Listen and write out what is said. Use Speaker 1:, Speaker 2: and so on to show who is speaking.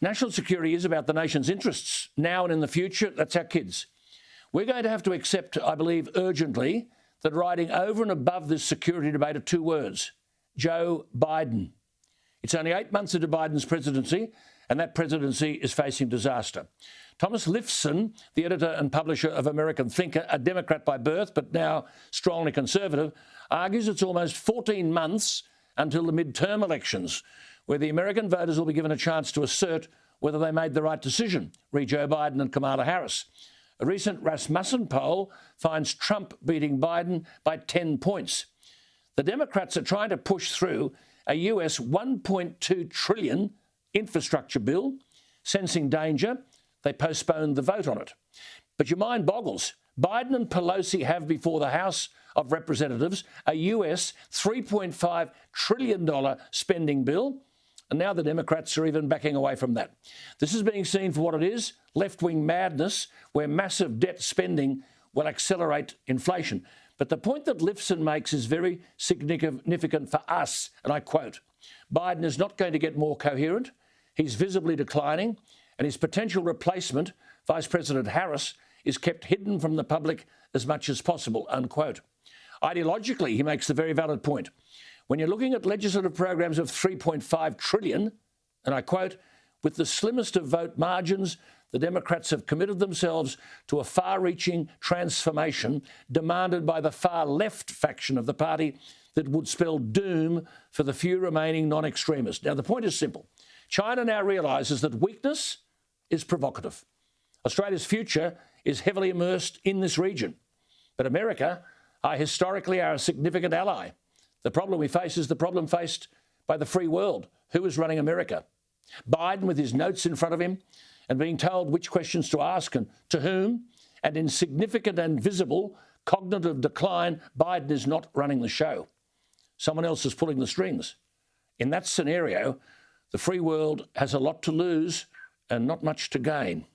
Speaker 1: National security is about the nation's interests now and in the future. That's our kids. We're going to have to accept, I believe, urgently, that riding over and above this security debate are two words: Joe Biden. It's only 8 months into Biden's presidency, and that presidency is facing disaster. Thomas Lifson, the editor and publisher of American Thinker, a Democrat by birth but now strongly conservative, argues it's almost 14 months until the midterm elections, where the American voters will be given a chance to assert whether they made the right decision, re Joe Biden and Kamala Harris. A recent Rasmussen poll finds Trump beating Biden by 10 points. The Democrats are trying to push through a US $1.2 trillion infrastructure bill. Sensing danger, they postponed the vote on it. But your mind boggles. Biden and Pelosi have before the House of Representatives a US $3.5 trillion spending bill, and now the Democrats are even backing away from that. This is being seen for what it is, left-wing madness, where massive debt spending will accelerate inflation. But the point that Lifson makes is very significant for us, and I quote, Biden is not going to get more coherent. He's visibly declining, and his potential replacement, Vice President Harris, is kept hidden from the public as much as possible, unquote. Ideologically, he makes the very valid point. When you're looking at legislative programs of $3.5 trillion, and I quote, with the slimmest of vote margins, the Democrats have committed themselves to a far-reaching transformation demanded by the far-left faction of the party that would spell doom for the few remaining non-extremists. Now, the point is simple. China now realises that weakness is provocative. Australia's future is heavily immersed in this region. But America are historically our significant ally. The problem we face is the problem faced by the free world. Who is running America? Biden, with his notes in front of him and being told which questions to ask and to whom, and in significant and visible cognitive decline, Biden is not running the show. Someone else is pulling the strings. In that scenario, the free world has a lot to lose and not much to gain.